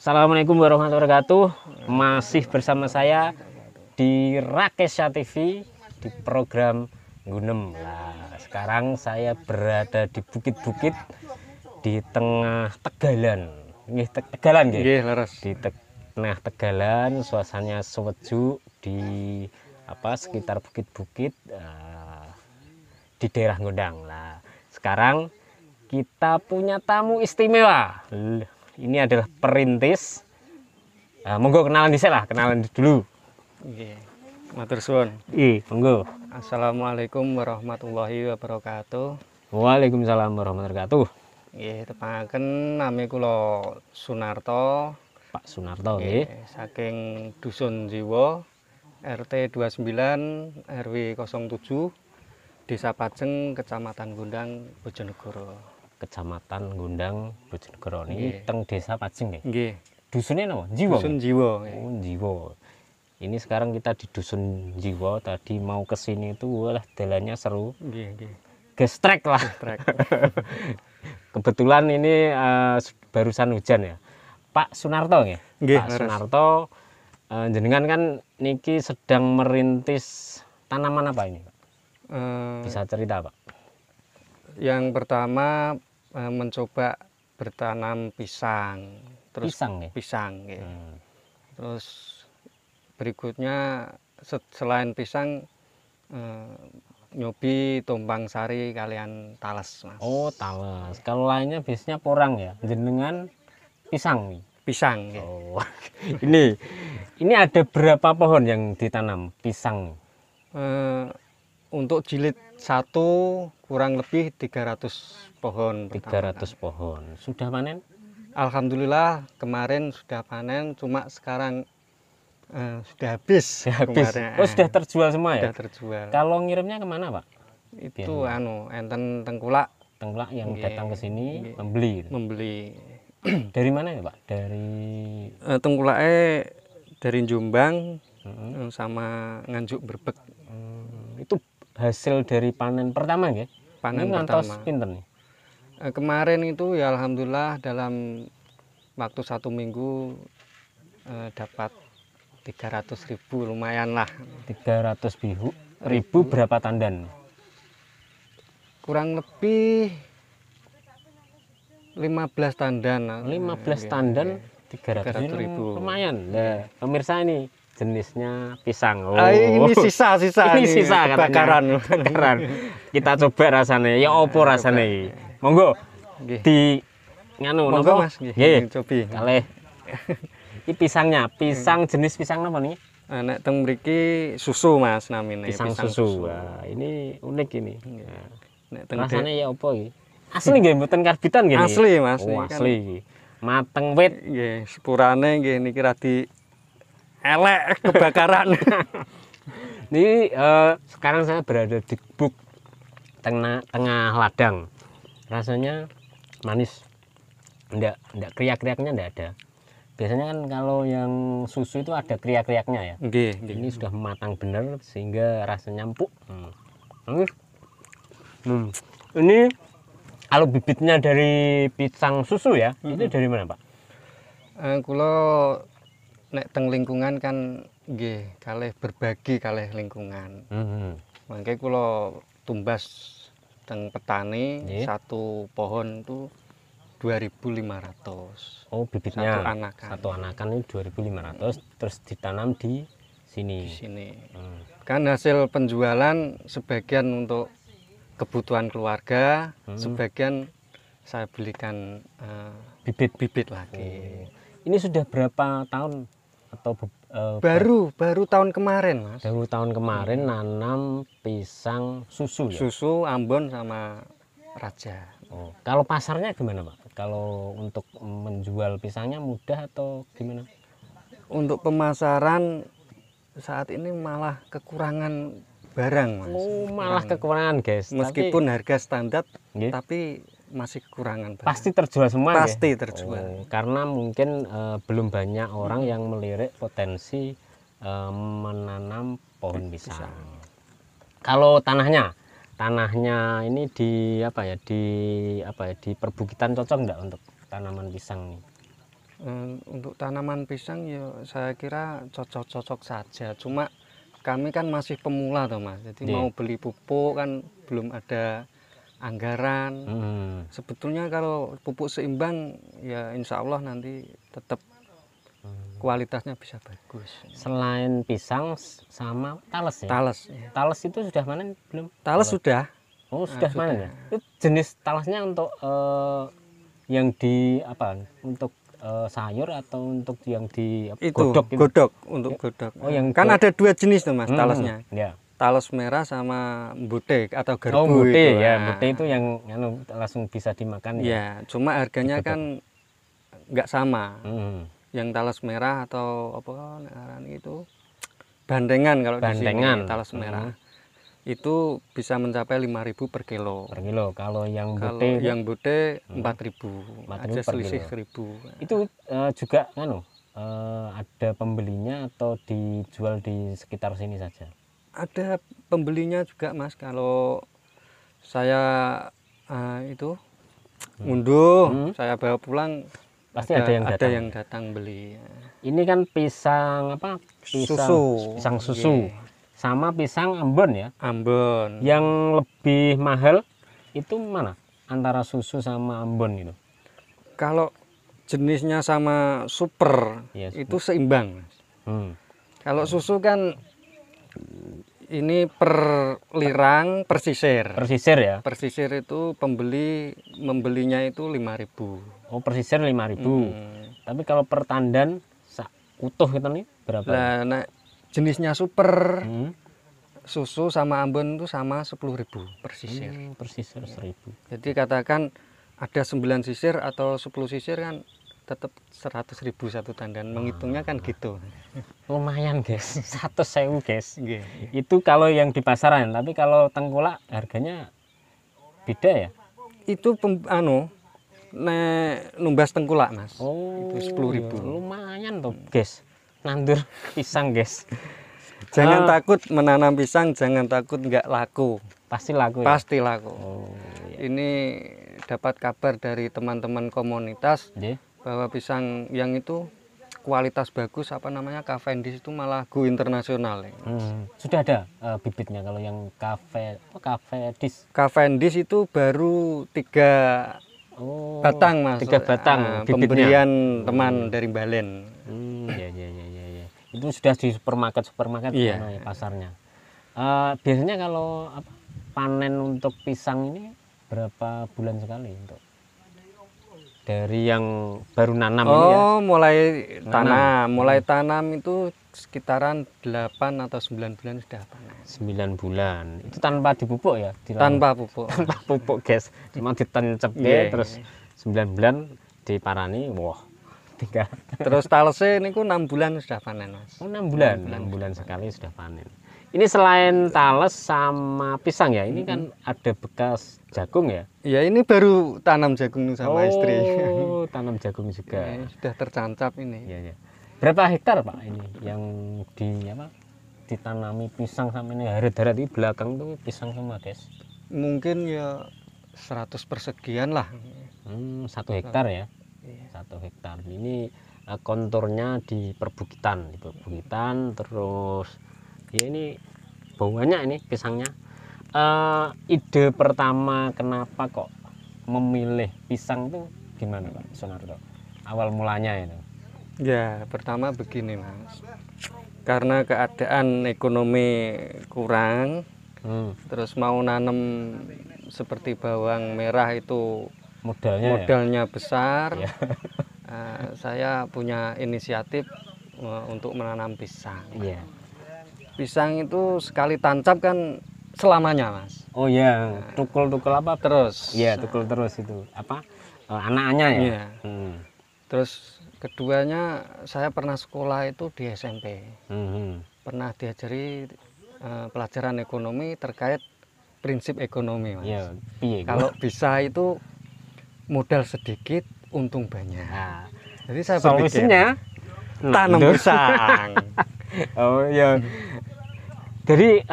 Assalamualaikum warahmatullahi wabarakatuh. Masih bersama saya di Rakesha TV di program Gunem. Nah, sekarang saya berada di bukit-bukit di tengah Tegalan. Tegalan nggih, leres. Di tengah Tegalan, suasananya sejuk di sekitar bukit-bukit di daerah Gondang. Nah, sekarang kita punya tamu istimewa. Ini adalah perintis. Monggo kenalan dulu. Nggih. Matur suwun. Monggo. Assalamualaikum warahmatullahi wabarakatuh. Waalaikumsalam warahmatullahi wabarakatuh. Nggih, tepangaken nami kula Sunarto. Pak Sunarto nggih. Saking Dusun Jiwo, RT 29 RW 07, Desa Pajeng, Kecamatan Gondang, Bojonegoro. Kecamatan Gondang, Bojonegoro ini teng Desa Pajeng nggih. Nggih. Dusunnya napa? Jiwo. Dusun Jiwo. Oh, Jiwo. Ini sekarang kita di Dusun Jiwo. Tadi mau ke sini itu walah dalannya seru. Nggih, nggih. Gestrek lah. Gestrek. Kebetulan ini barusan hujan ya. Pak Sunarto nggih. Nggih, Pak Sunarto jenengan kan niki sedang merintis tanaman apa ini, Pak? Bisa cerita, Pak? Yang pertama mencoba bertanam pisang. Terus pisang ya. Terus berikutnya selain pisang nyobi tumpang sari kalian talas, Mas. Oh, talas. Kalau lainnya biasanya porang ya. Jenengan pisang nih. Pisang ya. Oh. ini ada berapa pohon yang ditanam pisang? Untuk jilid 1 kurang lebih 300 pohon. 300 pohon. Sudah panen? Alhamdulillah kemarin sudah panen, cuma sekarang sudah habis. Oh, sudah terjual semua ya? Sudah terjual. Kalau ngirimnya kemana, Pak? Itu enten Tengkulak. Tengkulak yang datang ke sini membeli. Membeli. Dari mana ya, Pak? Dari Tengkulaknya dari Jombang sama Nganjuk Brebek. Itu hasil dari panen pertama ya? Panen pertama. Pinter nih. Kemarin itu ya alhamdulillah dalam waktu 1 minggu dapat 300.000, lumayan lah. 300.000 berapa tandan? Kurang lebih 15 tandan. 15 tandan 300.000. Lumayan. Nah, pemirsa ini jenisnya pisang. Oh. Ini sisa ini sisa kebakaran. Kita coba rasanya. Ya opo rasanya. Monggo. Di nganu monggo, napa? Mas. Nggih, cobi. Kalih. Ini pisangnya, jenis pisang apa nih? Nek teng mriki susu, Mas, namine. Pisang susu. Wah, ini unik ini. Nek rasanya ya opo iki? Asli nggih mboten karbitan nggih. Asli, Mas. Oh, asli iki. Mateng wit. Nggih, sepurane nggih niki radi elek kebakaran. Ini sekarang saya berada di buk tengah ladang. Rasanya manis. Enggak kriak-kriaknya enggak ada. Biasanya kan kalau yang susu itu ada kriak-kriaknya ya. Nggih, ini sudah matang benar sehingga rasanya empuk. Ini kalau bibitnya dari pisang susu ya, itu dari mana, Pak? Kula nek teng lingkungan kan nggih kalih berbagi kalih lingkungan. Mangke kula tumbas teng petani satu pohon itu 2.500. Oh, bibitnya satu anakan ini 2.500 terus ditanam di sini. Kan hasil penjualan sebagian untuk kebutuhan keluarga, sebagian saya belikan bibit lagi. Ini sudah berapa tahun atau baru tahun kemarin, Mas? Baru tahun kemarin nanam pisang susu ya? Susu, Ambon sama Raja. Oh, kalau pasarnya gimana, Pak? Kalau untuk menjual pisangnya mudah atau gimana? Untuk pemasaran saat ini malah kekurangan barang, Mas. Oh, malah kekurangan, guys. Meskipun harga standar, tapi masih kekurangan barang. Pasti terjual semua. Pasti terjual. Karena mungkin belum banyak orang yang melirik potensi menanam pohon pisang. Kalau tanahnya ini di di perbukitan cocok enggak untuk tanaman pisang nih? Untuk tanaman pisang ya saya kira cocok-cocok saja. Cuma kami kan masih pemula toh Mas. Jadi Iya. mau beli pupuk kan belum ada anggaran. Sebetulnya kalau pupuk seimbang ya insya Allah nanti tetap kualitasnya bisa bagus. Selain pisang sama talas ya. Talas. Ya. Talas itu sudah panen belum? Talas sudah. Oh, sudah sudah. panen ya. Itu jenis talasnya untuk yang di apa? Untuk sayur atau untuk yang di Itu godok gitu? godok untuk godok. Oh, yang kan ada dua jenis tuh Mas talasnya. Ya. Talas merah sama butek atau garbu. Oh, bute itu. ya. Nah, Bute itu yang langsung bisa dimakan ya. ya, cuma harganya Digodok. kan nggak sama. Hmm. Yang talas merah atau apa namanya itu bandengan kalau Bandengan. di sini talas merah. Itu bisa mencapai 5.000 per kilo. Per kilo. Kalau yang Kalau bute yang bude 4.000. 4.000 Ada per selisih kilo. 1.000. itu juga ada pembelinya atau dijual di sekitar sini saja? Ada pembelinya juga Mas. Kalau saya itu ngunduh, saya bawa pulang Pasti ada yang datang. yang datang beli. Ini kan pisang apa? Pisang susu. Iya. Sama pisang Ambon ya. Ambon. Yang lebih mahal itu mana? Antara susu sama Ambon itu. Kalau jenisnya sama super Iya, itu seimbang. Mas. Kalau susu kan ini per lirang per sisir. Persisir ya. Per sisir itu pembeli membelinya itu 5.000. Oh, persisir 5.000. Tapi kalau per tandan utuh itu nih berapa? Lah nah, jenisnya super Hmm. susu sama Ambon itu sama 10.000 per sisir. Persisir 1.000. Jadi katakan ada 9 sisir atau 10 sisir kan tetap 100.000 satu tandan. Menghitungnya kan gitu. Lumayan guys, 100.000 guys. Nggih. Itu kalau yang di pasaran, tapi kalau tengkulak harganya beda ya? Itu numbas tengkulak Mas. Oh, Itu 10.000. lumayan tuh guys. Nandur pisang guys. Jangan takut menanam pisang, jangan takut nggak laku. Pasti laku ya? Pasti laku. Oh, iya. Ini dapat kabar dari teman-teman komunitas Iya. bahwa pisang yang itu kualitas bagus apa namanya Cavendish itu malah go internasional. Ya. Sudah ada bibitnya kalau yang cafe dis. Cavendish itu baru 3 Oh, batang Mas. 3 batang bibitnya. Pemberian teman dari Balen. Ya. Itu sudah di supermarket Iya. ya, pasarnya. Biasanya kalau panen untuk pisang ini berapa bulan sekali untuk dari yang baru nanam ini ya? Mulai tanam itu sekitaran 8 atau 9 bulan sudah panen. 9 bulan. Itu tanpa dipupuk ya? Tanpa pupuk. Tanpa pupuk, guys. Cuma ditencep terus 9 bulan diparani. Wah. Tinggal. Terus talese niku 6 bulan sudah panen, Mas. Oh, 6 bulan. 6 bulan sekali sudah panen. Ini selain tales sama pisang ya, ini kan ada bekas jagung ya? Ya ini baru tanam jagung sama istri. Oh, tanam jagung juga. Ya, sudah tercancap ini. Iya. Berapa hektar Pak ini yang ditanami pisang sama ini darat di belakang tuh pisang semua guys? Mungkin ya 100 persegian lah. 1 hektar ya? 1 hektar. Ini konturnya di perbukitan, terus ya ini baunya ini pisangnya. Ide pertama kenapa kok memilih pisang itu gimana Pak Sunarto? Awal mulanya itu? Ya pertama begini Mas, karena keadaan ekonomi kurang, terus mau nanam seperti bawang merah itu modalnya besar. Ya. Saya punya inisiatif untuk menanam pisang. Iya. Pisang itu sekali tancap kan selamanya Mas. Oh ya, tukul apa terus? Iya, tukul terus itu apa? Anak-anaknya ya. Iya. Terus keduanya saya pernah sekolah itu di SMP. Pernah diajari pelajaran ekonomi terkait prinsip ekonomi Mas. Iya, piye? Kalau bisa itu modal sedikit untung banyak. Nah, jadi saya solusinya tanam pisang. Oh iya. Jadi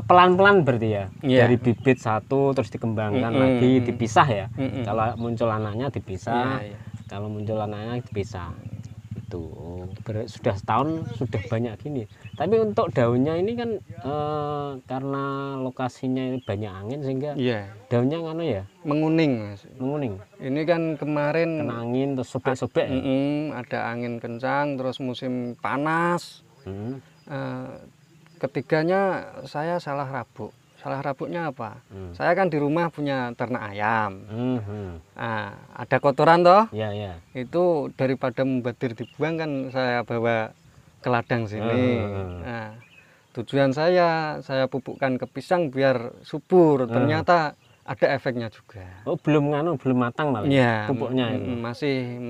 pelan-pelan berarti ya. Iya. Dari bibit satu terus dikembangkan lagi, dipisah ya. Kalau muncul anaknya dipisah. Iya. Kalau muncul anaknya dipisah. Itu sudah setahun sudah banyak gini. Tapi untuk daunnya ini kan karena lokasinya banyak angin sehingga Iya, daunnya ngano ya menguning Mas. menguning. Ini kan kemarin Kena angin terus sobek-sobek ya. ada angin kencang, terus musim panas. Hmm. Ketiganya saya salah rabuk. Salah rabuknya apa? Saya kan di rumah punya ternak ayam. Nah, ada kotoran toh? Ya, ya. Itu daripada membadir dibuang kan saya bawa ke ladang sini. Nah, tujuan saya pupukkan ke pisang biar subur. Ternyata ada efeknya juga. Oh, belum matang malah. Ya, Pupuknya itu. masih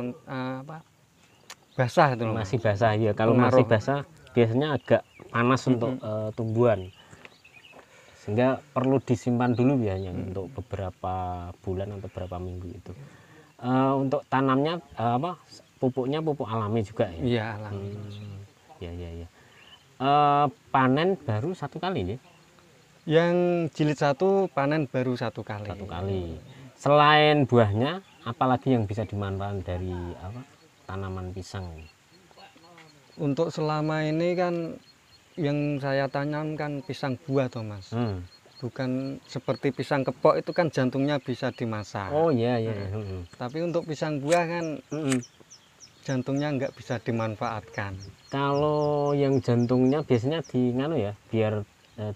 basah itu loh. Masih basah ya. Kalau masih basah biasanya agak panas untuk tumbuhan. Sehingga perlu disimpan dulu biasanya untuk beberapa bulan atau beberapa minggu itu. Untuk tanamnya pupuknya pupuk alami juga ya. Iya, alami. Ya. Panen baru 1 kali nih. Yang jilid 1 panen baru 1 kali. 1 kali. Selain buahnya, apalagi yang bisa dimanfaatkan dari tanaman pisang? Untuk selama ini kan yang saya tanamkan pisang buah toh Mas. Bukan seperti pisang kepok itu kan jantungnya bisa dimasak. Oh iya. Tapi untuk pisang buah kan jantungnya nggak bisa dimanfaatkan. Kalau yang jantungnya biasanya biar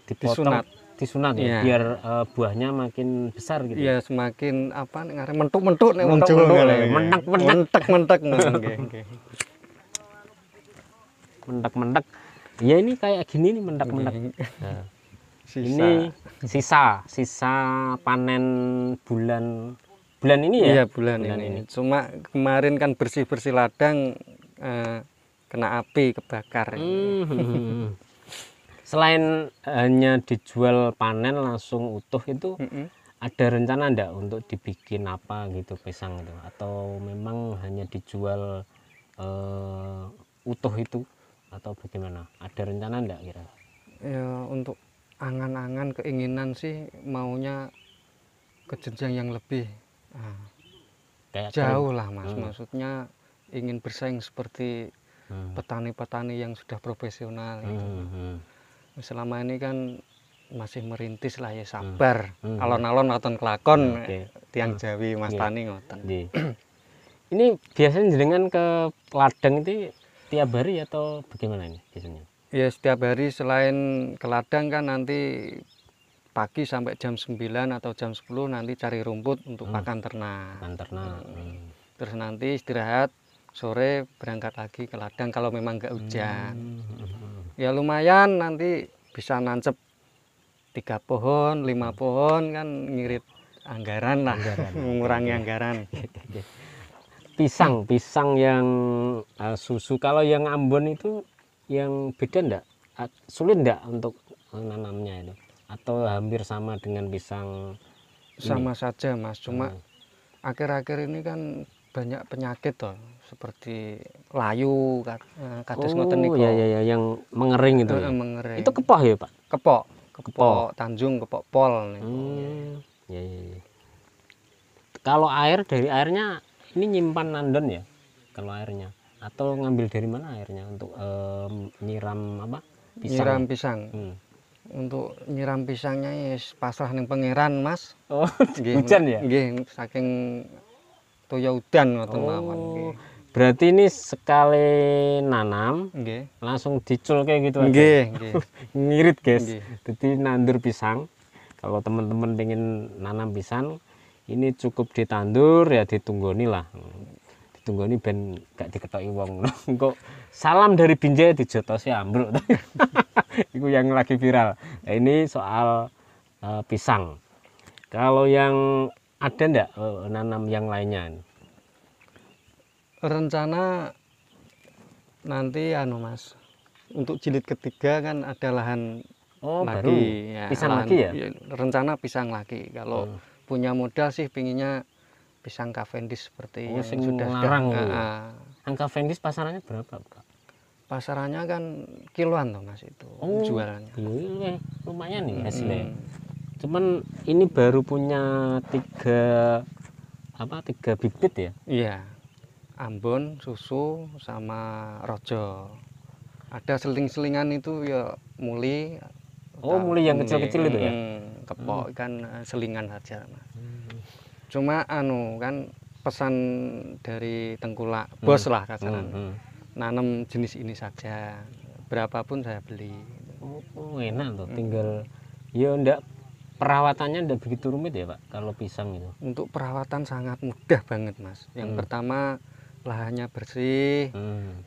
dipotong, disunat ya, biar buahnya makin besar gitu. Iya, semakin mentuk-mentuk nek wong Jawa. Mentek-mentek. Mentek-mentek. Ya ini kayak gini nih mentek-mentek. Nah, ini sisa panen bulan ini ya? Iya, bulan ini. Cuma kemarin kan bersih-bersih ladang kena api, kebakar. Selain hanya dijual panen langsung utuh itu, ada rencana enggak untuk dibikin apa gitu pisang itu? Atau memang hanya dijual utuh itu? Atau bagaimana? Ada rencana enggak kira? Ya, untuk angan-angan keinginan sih maunya ke jenjang yang lebih kayak jauh lah Mas. Maksudnya ingin bersaing seperti petani-petani yang sudah profesional itu. Selama ini kan masih merintis lah ya, sabar. Alon-alon ngoten kelakon tiang Jawi Mas Tani ngoten. Ini biasanya jenengan ke ladang itu tiap hari atau bagaimana ini biasanya? Ya setiap hari, selain ke ladang kan nanti pagi sampai jam 9 atau jam 10 nanti cari rumput untuk pakan ternak. Terus nanti istirahat, sore berangkat lagi ke ladang kalau memang nggak hujan. Ya lumayan nanti bisa nancep 3 pohon, 5 pohon kan ngirit anggaran lah, mengurangi anggaran. Pisang yang susu, kalau yang Ambon itu yang beda enggak? Sulit enggak untuk menanamnya itu? Atau hampir sama dengan pisang ini? Sama saja Mas, cuma akhir-akhir ini kan banyak penyakit toh, seperti layu, kados ngoten niku. Ya, yang mengering itu. Mengering. Itu kepok ya, Pak? Kepok Tanjung, kepok Pol niku. Ya. Kalau dari airnya ini nyimpan nandon ya? Kalau airnya, atau ngambil dari mana airnya untuk nyiram pisang? Nyiram pisang. Untuk nyiram pisangnya ya pasrah ning pangeran Mas. Oh, hujan ya? Nggih, saking toya udan ngoten mawon. Berarti ini sekali nanam langsung dicul kayak gitu aja? Nggih. Ngirit guys. Jadi nandur pisang. Kalau teman-teman pengen nanam pisang, ini cukup ditandur ya, ditunggoni lah. Ditunggoni ben gak diketoki wong. Kok salam dari Binjai dijotosi ambruk. Itu yang lagi viral. Nah, ini soal pisang. Kalau yang ada ndak nanam yang lainnya? Rencana nanti Mas, untuk jilid ketiga kan ada lahan lagi. Ya, pisang lagi ya? Rencana pisang lagi. Kalau punya modal sih pinginnya pisang Cavendish seperti yang sudah larang. Yang Cavendish pasarannya berapa, Pak? Pasarannya kan kiloan toh Mas itu jualannya. Iya, lumayan nih hasilnya. Cuman ini baru punya 3 bibit ya? Iya. Ambon, susu, sama rojo. Ada seling-selingan itu ya muli. Oh, muli yang kecil-kecil itu ya? Kepok kan selingan saja, Mas. Cuma anu kan pesan dari tengkulak bos lah kasarannya. Nanam jenis ini saja. Berapapun saya beli. Oh, enak tuh. Tinggal ya ndak perawatannya ndak begitu rumit ya, Pak, kalau pisang itu. Untuk perawatan sangat mudah banget, Mas. Yang pertama lahannya bersih.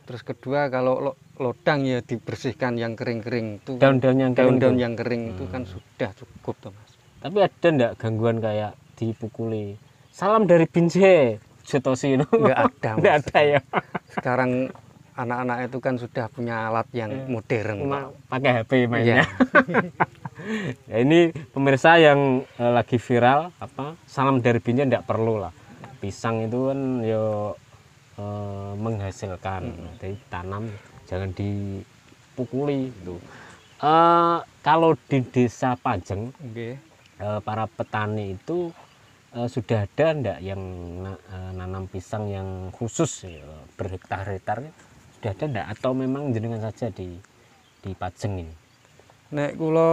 Terus kedua kalau lodang ya dibersihkan yang kering-kering itu. Daun-daun yang kering itu kan sudah cukup tuh, Mas. Tapi ada ndak gangguan kayak dipukuli? Salam dari Binjai, Jotosi itu. Nggak ada, Mas. Nggak ada ya. Sekarang anak-anak itu kan sudah punya alat yang modern. Pakai HP mainnya. Ya, ini pemirsa yang lagi viral apa? Salam dari Binjai ndak perlu lah. Pisang itu kan yo menghasilkan dari tanam, jangan dipukuli itu. Kalau di desa Pajeng, para petani itu sudah ada ndak yang nanam pisang yang khusus ya, berhektar-hektar, sudah ada ndak atau memang jenengan saja di Pajeng ini? Nek kula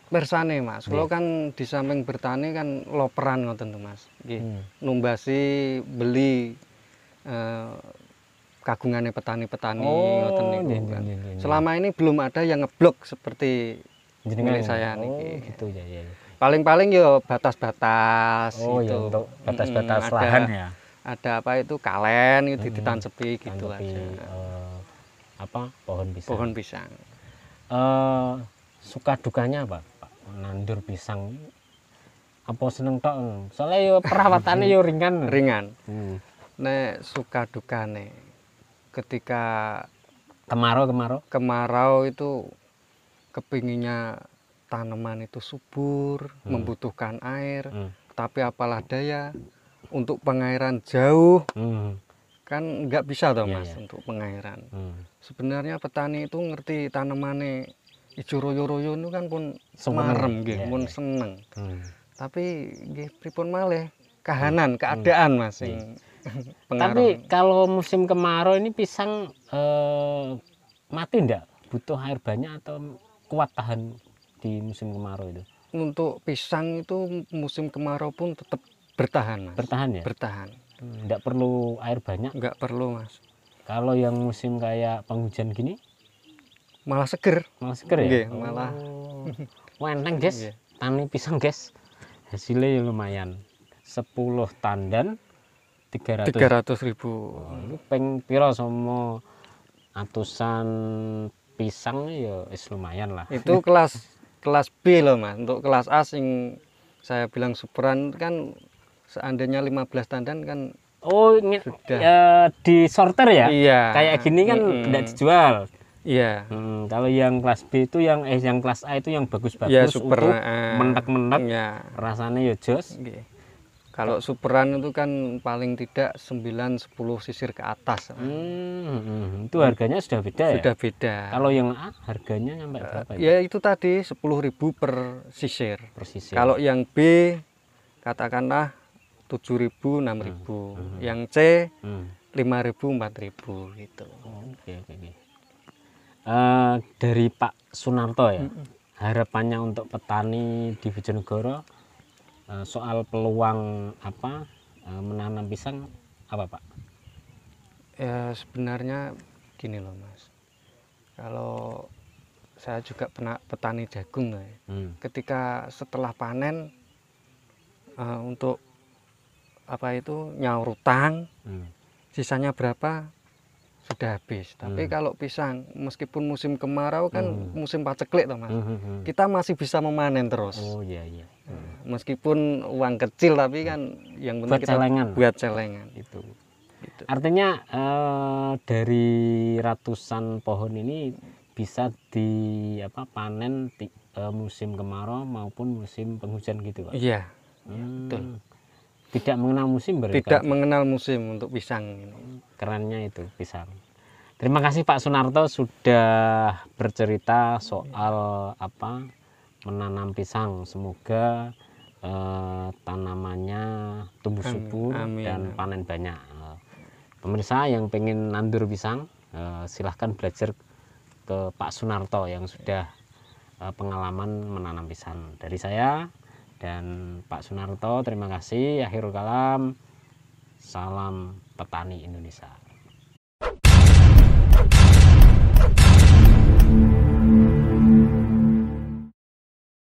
persane, Mas, kula kan di samping bertani kan loperan ngoten to, Mas. Nggih. Numbasi beli kagungane petani-petani ngoten niku kan. Selama ini belum ada yang ngeblok seperti milik saya niki. Gitu ya. Paling-paling ya batas-batas gitu. Ya, untuk batas-batas lahan ya. Ada apa itu kalen itu ditancepi gitu aja. Apa pohon pisang. Pohon pisang. Suka dukanya apa, Pak? Nandur pisang. Apa seneng tok? Soalnya yo perawatannya yo ringan. Nek suka dukane ketika kemarau itu kepinginnya tanaman itu subur, membutuhkan air, tapi apalah daya untuk pengairan jauh kan nggak bisa toh, Mas, untuk pengairan. Sebenarnya petani itu ngerti tanamannya ijo royo-royo itu kan pun semarem nggih, pun seneng. Tapi nggih pripun malih kahanan, keadaan, Mas, sing tapi kalau musim kemarau ini pisang mati enggak? Butuh air banyak atau kuat tahan di musim kemarau itu? Untuk pisang itu musim kemarau pun tetap bertahan, Mas. Bertahan ya? Bertahan. Enggak perlu air banyak? Enggak perlu, Mas. Kalau yang musim kayak penghujan gini? Malah seger. Malah seger ya? Nggih, malah. Wenteng, guys. Tani pisang, guys. Hasilnya ya lumayan. 10 tandan 300.000. Ini peng piro sama atusan pisang ya lumayan lah. Itu kelas B loh, Mas. Untuk kelas A sing saya bilang superan kan seandainya 15 tandan kan sudah di sorter ya? Iya. Kayak gini kan tidak dijual. Iya. Kalau yang kelas B itu yang kelas A itu yang bagus-bagus ya, super, untuk mentek-mentek. Rasanya ya jos. Kalau superan itu kan paling tidak 9-10 sisir ke atas. Itu harganya sudah beda ya? Sudah beda. Kalau yang A harganya sampai berapa? Ya itu tadi 10.000 per sisir. Kalau yang B katakanlah 7.000, 6.000. Yang C 5.000, 4.000 gitu. Oke. Dari Pak Sunarto ya, harapannya untuk petani di Bojonegoro soal peluang menanam pisang apa, Pak? Ya sebenarnya gini loh, Mas. Kalau saya juga pernah petani jagung ya. Ketika setelah panen untuk nyaur utang, sisanya berapa sudah habis. Tapi kalau pisang meskipun musim kemarau kan musim paceklik toh, Mas. Kita masih bisa memanen terus. Oh iya. Meskipun uang kecil tapi kan yang penting buat celengan itu. Artinya dari ratusan pohon ini bisa panen musim kemarau maupun musim penghujan gitu, Pak? Iya. Betul. Tidak mengenal musim berarti? Tidak mengenal musim untuk pisang ini. Kerennya itu pisang. Terima kasih Pak Sunarto sudah bercerita soal menanam pisang. Semoga tanamannya tumbuh subur dan panen banyak. pemirsa yang pengen nandur pisang, silahkan belajar ke Pak Sunarto yang sudah pengalaman menanam pisang. Dari saya dan Pak Sunarto, terima kasih. Akhirul kalam, salam petani Indonesia.